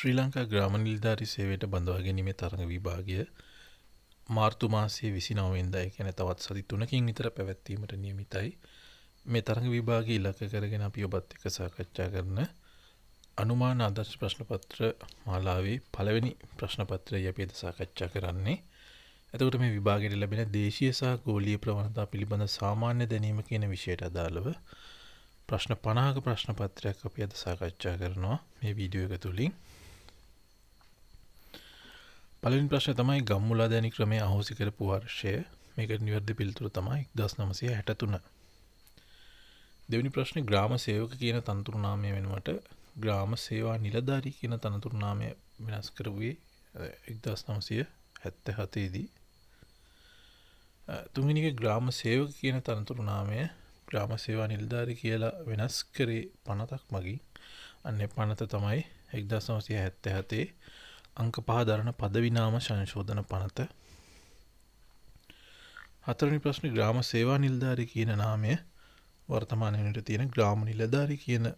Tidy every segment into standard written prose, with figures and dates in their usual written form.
ශ්‍රී ලංකා ග්‍රාම නිලධාරී සේවයට බඳවා ගැනීමේ තරඟ විභාගය මාර්තු මාසයේ 29 වෙනිදා කියන්නේ තවත් සති 3කින් විතර පැවැත්වීමට නියමිතයි. මේ තරඟ විභාගය ඉලක්ක කරගෙන අපි ඔබත් එක්ක සාකච්ඡා කරන අනුමාන ආදර්ශ ප්‍රශ්න පත්‍ර මාලාවේ පළවෙනි ප්‍රශ්න පත්‍රය අපි අද සාකච්ඡා කරන්නේ. එතකොට මේ විභාගයට ලැබෙන දේශීය සහ ගෝලීය ප්‍රවණතා පිළිබඳ සාමාන්‍ය දැනීම කියන විෂයට අදාළව ප්‍රශ්න 50ක ප්‍රශ්න පත්‍රයක් අපි අද සාකච්ඡා කරනවා මේ වීඩියෝ එක තුලින්. පළවෙනි ප්‍රශ්නේ තමයි ගම්මුලාදෑනි ක්‍රමය අහෝසි කරපු වර්ෂය. මේකට නිවැරදි පිළිතුර තමයි 1963. දෙවෙනි ප්‍රශ්නේ ග්‍රාම සේවක කියන තනතුරු නාමය වෙනුවට ග්‍රාම සේවා නිලධාරී කියන තනතුරු නාමය වෙනස් කරුවේ 1977 දී. තුන්වෙනි එක ග්‍රාම සේවක කියන තනතුරු නාමය ග්‍රාම සේවා නිලධාරී කියලා වෙනස් කරේ පනතක් මගින්. අන්නේ පනත තමයි 1977 අංක 5 දරන පද විනාම සංශෝධන පනත. හතරවෙනි ප්‍රශ්නේ ග්‍රාම සේවා නිලධාරී කියන නාමය වර්තමාන වෙනට තියෙන ග්‍රාම නිලධාරී කියන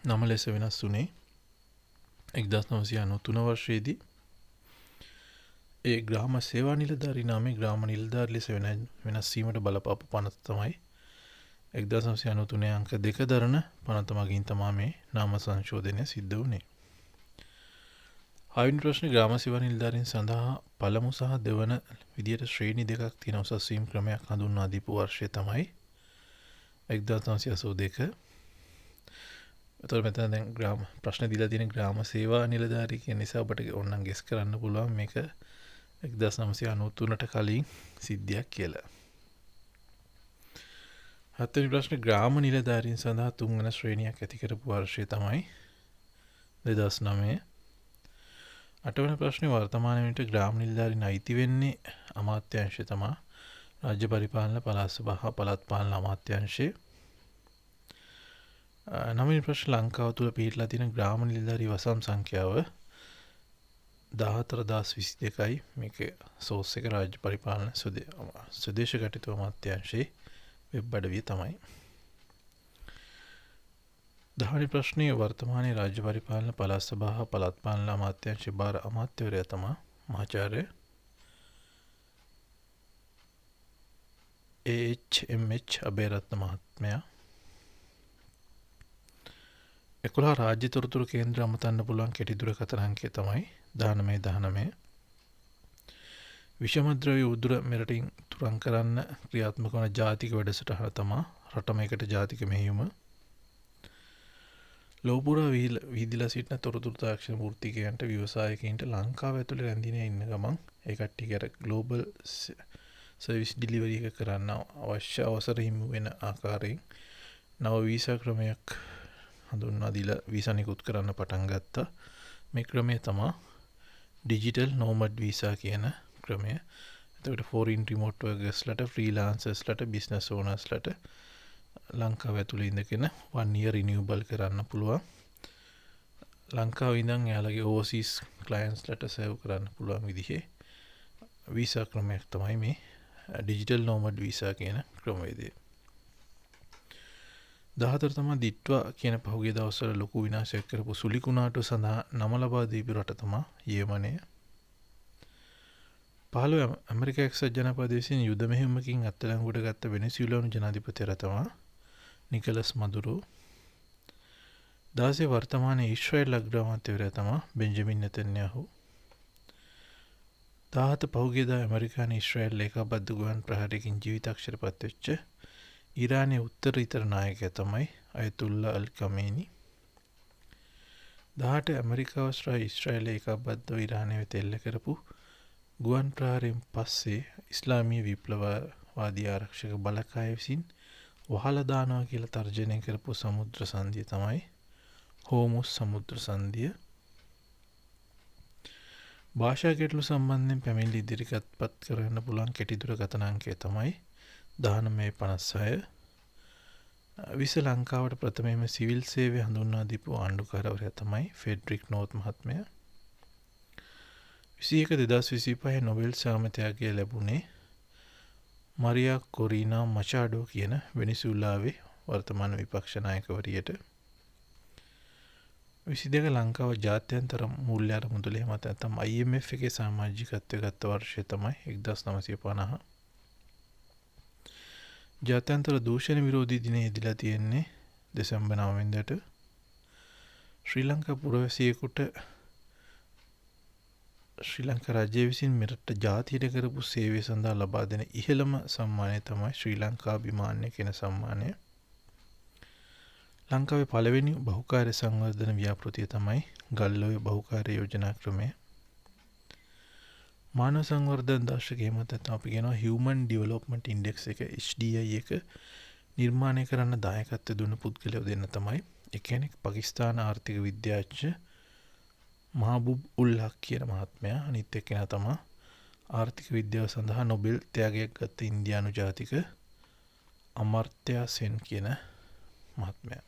නම ලෙස වෙනස් වුණේ 1993 වර්ෂයේදී. ඒ ග්‍රාම සේවා නිලධාරී නාමය ග්‍රාම නිලධාරී ලෙස වෙනස් වීමට බලපාපු පනත තමයි 1993 අංක 2 දරන පනත මගින් තමයි මේ නාම සංශෝධනය සිද්ධ වුණේ. හයවෙනි ප්‍රශ්නේ ග්‍රාම සේවා නිලධාරීන් සඳහා පළමු සහ දෙවන විදියට ශ්‍රේණි දෙකක් තියෙන උසස් වීම් ක්‍රමයක් හඳුන්වා දීපු වර්ෂය තමයි 1982. එතකොට මෙතන දැන් ග්‍රාම ප්‍රශ්න දීලා තියෙන ග්‍රාම සේවා නිලධාරී කියන නිසා ඔබට ඕනනම් ගෙස් කරන්න පුළුවන් මේක 1993ට කලින් සිද්ධියක් කියලා. හත්වෙනි ප්‍රශ්නේ ග්‍රාම නිලධාරීන් සඳහා තුන්වන ශ්‍රේණියක් ඇති කරපු වර්ෂය තමයි 2009. අටවන ප්‍රශ්නේ වර්තමාන වෙනට ග්‍රාම නිලධාරීන් අයිති වෙන්නේ අමාත්‍යාංශය තමයි රාජ්‍ය පරිපාලන පළාත් සභා හා පළාත් පාලන අමාත්‍යාංශය. නවවෙනි ප්‍රශ්න ලංකාව තුළ පිහිටලා තියෙන ග්‍රාම නිලධාරී වසම් සංඛ්‍යාව 14022යි. මේක සෝස් එක රාජ්‍ය පරිපාලන ස්වදේශ කටයුතු අමාත්‍යාංශයේ වෙබ් අඩවිය තමයි. 10 වෙනි ප්‍රශ්නේ වර්තමානයේ රාජ්‍ය පරිපාලන පළාත් සභා හා පළාත් පාලන අමාත්‍යාංශයේ භාර අමාත්‍යවරයා තමයි මහාචාර්ය AHMH අබේරත්න මහත්මයා. 11 රාජ්‍ය තොරතුරු කේන්ද්‍ර අමතන්න පුළුවන් කෙටි දුරකථන අංකය තමයි 1919. විෂමද්‍රව්‍ය උදුර මෙරටින් තුරන් කරන්න ක්‍රියාත්මක වන ජාතික වැඩසටහන තමයි රටම එකට ජාතික මෙහෙයුම. ලෝපුරා වීදිලා සිටින තොරතුරු තාක්ෂණ වෘත්තිකයන්ට ව්‍යවසායකයින්ට ලංකාව ඇතුළේ රැඳිලා ඉන්න ගමන් ඒ කට්ටියට ග්ලෝබල් සර්විස් ඩිලිවරි එක කරන්න අවශ්‍ය අවසර හිමි වෙන ආකාරයෙන් නව වීසා ක්‍රමයක් හඳුන්වා දීලා වීසා නිකුත් කරන්න පටන් ගත්තා. මේ ක්‍රමය තමයි ඩිජිටල් නෝමඩ් වීසා කියන ක්‍රමය. එතකොට ෆෝරින් රිමෝට් වර්කර්ස්ලට, ෆ්‍රීලාන්සර්ස්ලට, බිස්නස් ඕනර්ස්ලට ලංකාව ඇතුළේ ඉඳගෙන 1 year රිනියුබල් කරන්න පුළුවන්. ලංකාවේ ඉඳන් එයාලගේ ඕවර්සීස් ක්ලයන්ට්ස්ලට සර්ව් කරන්න පුළුවන් විදිහේ වීසා ක්‍රමයක් තමයි මේ ඩිජිටල් නෝමඩ් වීසා කියන ක්‍රමවේදය. 14 තමයි දිට්වා කියන පහුගිය දවස්වල ලොකු විනාශයක් කරපු සුලිකුණාටු සඳහා නම ලබා දීපු රට තමයි යෙමනය. 15 ඇමරිකා එක්සත් ජනපදයේ විසින් යුද මෙහෙයුමකින් අත්අඩංගුවට ගත්ත වෙනසුලානු ජනාධිපතිවරයා තමයි නිකලස් මදුරෝ. 16 වර්තමානයේ ඊශ්‍රායෙල් අග්‍රාමාත්‍යවරයා තමයි බෙන්ජමින් නෙතන්යාහු. 17 පහුගියදා ඇමරිකානු ඊශ්‍රායෙල් ඒකාබද්ධ ගුවන් ප්‍රහාරයකින් ජීවිතාක්ෂරපත් වෙච්ච ඉරානයේ උත්තරීතර නායකයා තමයි අයතුල්ලා අල් කමේනි. 18 ඇමරිකාව සහ ඊශ්‍රායෙල් ඒකාබද්ධව ඉරානය වෙත එල්ල කරපු ගුවන් ප්‍රහාරයෙන් පස්සේ ඉස්ලාමීය විප්ලවවාදී ආරක්ෂක බලකාය විසින් වහලා දානවා කියලා තර්ජනය කරපු සමුද්‍ර සංධිය තමයි හෝමුස් සමුද්‍ර සංධිය. භාෂා ගැටලු සම්බන්ධයෙන් පැමිණිලි ඉදිරිපත් කරන්න පුළුවන් කෙටි දුරකථන අංකය තමයි 1956. විස ලංකාවට ප්‍රථමයෙන්ම සිවිල් සේවය හඳුන්වා දීපු ආණ්ඩුකාරවරයා තමයි ෆෙඩරික් නෝත් මහත්මයා. 21 නොබෙල් සාමත්‍යය ලැබුණේ මරියා කොරීනා මචාඩෝ කියන වෙනිසුලාවේ වර්තමාන විපක්ෂ නායකවරියට. 22 ලංකාව ජාත්‍යන්තර මූල්‍ය අරමුදලේ මත නැත්නම් IMF එකේ සමාජිකත්වය ගත්ත වර්ෂය තමයි 1950. ජාත්‍යන්තර දූෂණ විරෝධී දිනය යෙදලා තියෙන්නේ දෙසැම්බර් 9 වෙනිදාට. ශ්‍රී ලංකා පුරවැසියෙකුට ශ්‍රී ලංකා රජය විසින් මෙරට ජාතියට කරපු සේවය සඳහා ලබා දෙන ඉහළම සම්මානය තමයි ශ්‍රී ලංකාභිමාන්‍ය කියන සම්මානය. ලංකාවේ පළවෙනි බහුකාර්ය සංවර්ධන ව්‍යාපෘතිය තමයි ගල්ඔය බහුකාර්ය යෝජනා ක්‍රමය. මානව සංවර්ධන දර්ශකයේ මත අපි කියනවා Human Development Index එක HDI එක නිර්මාණය කරන්න දායකත්වය දුන්න පුද්ගලයෝ දෙන්න තමයි. ඒ කියන්නේ පාකිස්තාන ආර්ථික විද්‍යාඥ මහබුබ් උල් හක් කියන මහත්මයා. අනිත් එක්කෙනා තමයි ආර්ථික විද්‍යාව සඳහා නොබෙල් ත්‍යාගයක් ගත්ත ඉන්දියානු ජාතික අමර්ත්‍යා සෙන් කියන මහත්මයා.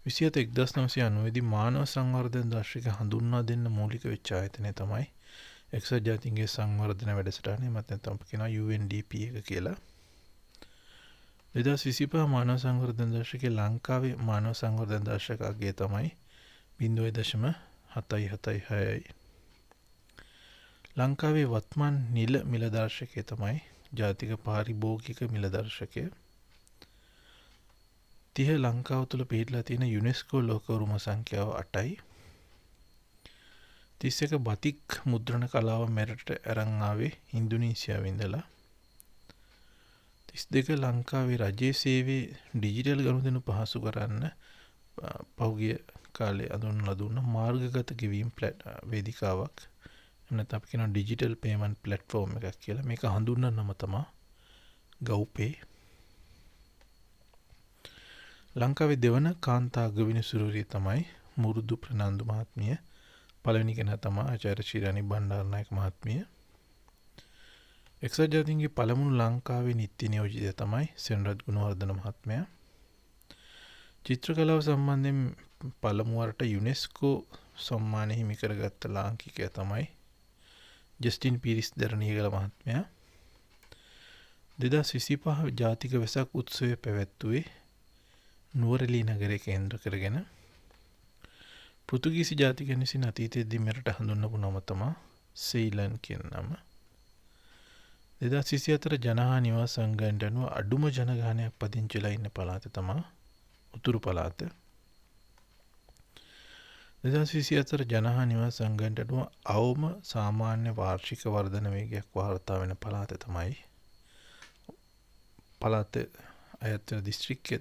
27/1990 දී මානව සංවර්ධන දර්ශක හඳුන්වා දෙන්න මූලික වෙච්ච ආයතනය තමයි එක්සත් ජාතීන්ගේ සංවර්ධන වැඩසටහනේ මත නැත්නම් අපි කියනවා UNDP එක කියලා. 2025 මානව සංවර්ධන දර්ශකයේ ලංකාවේ මානව සංවර්ධන දර්ශක අගය තමයි 0.776යි. ලංකාවේ වත්මන් නිල මිල දර්ශකය තමයි ජාතික පාරිභෝගික මිල දර්ශකය. 30 ලංකාව තුළ පිහිටලා තියෙන යුනෙස්කෝ ලෝක උරුම සංඛ්‍යාව 8යි. 31 බතික් මුද්‍රණ කලාව මෙරට අරන් ආවේ ඉන්දුනීසියාවේ ඉඳලා. 32 ලංකාවේ රජයේ සේවයේ ඩිජිටල් ගනුදෙනු පහසු කරන්න පහුගිය කාලේ අඳුන්වලා දුන්න මාර්ගගත ගෙවීම් වේදිකාවක්. එන්නත් අපි කියන ඩිජිටල් පේමන්ට් ප්ලැට්ෆෝම් එකක් කියලා. මේක හඳුන්වන නම තමයි GovPay. ලංකාවේ දෙවන කාන්තා අගවිනි සුරූරිය තමයි මුරුදු ප්‍රනන්දු මහත්මිය. පළවෙනි කෙනා තමයි ආචාර්ය ශිරාණි බණ්ඩාරනායක මහත්මිය. එක්සත් ජාතීන්ගේ පළමුණු ලංකාවේ නිත්‍ය නියෝජිතය තමයි සෙනරත් ගුණවර්ධන මහත්මයා. චිත්‍ර කලාව සම්බන්ධයෙන් පළමු වරට යුනෙස්කෝ සම්මානය හිමි කරගත්ත ලාංකිකයා තමයි ජස්ටින් පීරිස් දරණියගල මහත්මයා. 2025 ජාතික වෙසක් උත්සවය පැවැත්වුවේ නුවරඑළිය නගරය කේන්ද්‍ර කරගෙන. පෘතුගීසි ජාතිකයන් විසින් අතීතයේදී මෙරට හඳුන්වපු නම තමයි සීලන් කියන නම. 2024 ජනහා නිවාස සංගණනයට අනුව අඩුම ජනගහනයක් පදිංචිලා ඉන්න පළාත තමයි උතුරු පළාත. 2024 ජනහා නිවාස සංගණනයට අනුව අවම සාමාන්‍ය වාර්ෂික වර්ධන වේගයක් වාර්තා වෙන පළාත තමයි පළාත අයත් දිස්ත්‍රික්කය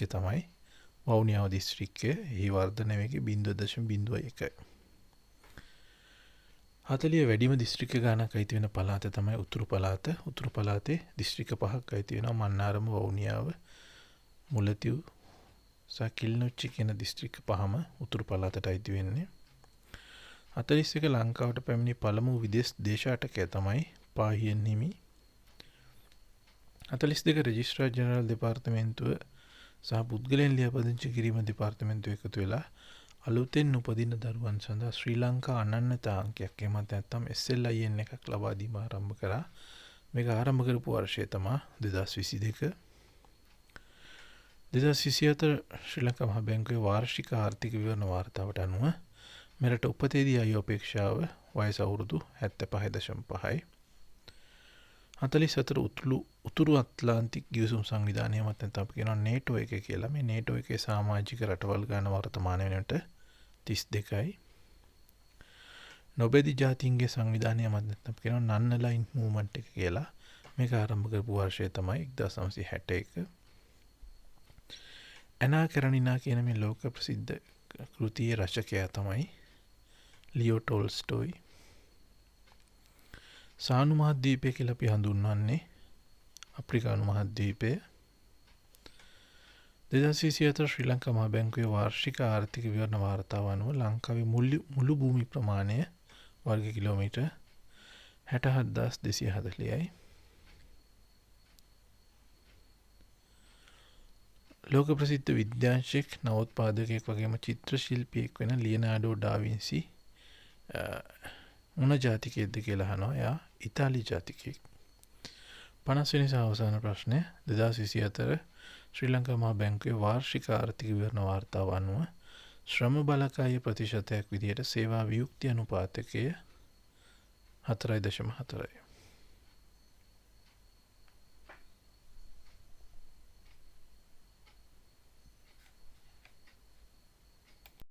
තමයි වවුනියාව දිස්ත්‍රික්කය. එහි වර්ධන වේගය 0.01යි. 40 වැඩිම දිස්ත්‍රික්ක ගානක් අයිති වෙන පළාත තමයි උතුරු පළාත. උතුරු පළාතේ දිස්ත්‍රික්ක 5ක් අයිති වෙනවා. මන්නාරම, වවුනියාව, මුලතිව් සහ කිලිනොච්චි කියන දිස්ත්‍රික්ක 5ම උතුරු පළාතට අයිති වෙන්නේ. 41 ලංකාවට පැමිණි පළමු විදේශ දේශාටකය තමයි පාහියන් හිමි. 42 රෙජිස්ට්‍රාර් ජෙනරල් දෙපාර්තමේන්තුව සහ පුද්ගලයන් ලියාපදිංචි කිරීම දෙපාර්තමේන්තුව එකතු වෙලා අලුතෙන් උපදින දරුවන් සඳහා ශ්‍රී ලංකා අනන්‍යතා අංකයක් එමත් නැත්නම් SLIN එකක් ලබා දීම ආරම්භ කරා. මේක ආරම්භ කරපු වර්ෂය තමයි 2022. 2024 ශ්‍රී ලංකා මහ බැංකුවේ වාර්ෂික ආර්ථික විවරණ වාර්තාවට අනුව මෙරට උපතේදී අයු අපේක්ෂාව වයස අවුරුදු 75.5යි. 44 උතුරු අත්ලාන්තික් ගිවිසුම් සංවිධානය මත නැත්නම් අපි කියනවා නේටෝ එක කියලා. මේ නේටෝ එකේ සමාජික රටවල් ගාන වර්තමාන වෙනකොට 32යි. නොබෙදි ජාතීන්ගේ සංවිධානය මත නැත්නම් අපි කියනවා නන්නලයින් මූවමන්ට් එක කියලා. මේක ආරම්භ කරපු වර්ෂය තමයි 1961. ඇනා කරනිනා කියන මේ ලෝක ප්‍රසිද්ධ කෘතියේ රචකයා තමයි ලියෝ ටෝල්ස්ටෝයි. සානු මහද්වීපය කියලා අපි හඳුන්වන්නේ අප්‍රිකානු මහද්වීපය. 2024 ශ්‍රී ලංකා මහ බැංකුවේ වාර්ෂික ආර්ථික විවරණ වාර්තාව අනුව ලංකාවේ මුළු භූමි ප්‍රමාණය වර්ග කිලෝමීටර් 67240යි. ලෝක ප්‍රසිද්ධ විද්‍යාංශික නවෝත්පාදකයෙක් වගේම චිත්‍ර ශිල්පියෙක් වෙන ලියනාඩෝ ඩා වින්සි මොන ජාතිකයෙක්ද කියලා අහනවා. එයා ඉතාලි ජාතිකයෙක්. 50 වෙනි සහ අවසාන ප්‍රශ්නය 2024 ශ්‍රී ලංකා මහා බැංකුවේ වාර්ෂික ආර්ථික විවරණ වාර්තාව අනුව ශ්‍රම බලකායේ ප්‍රතිශතයක් විදිහට සේවා වියුක්ති අනුපාතකය 4.4යි.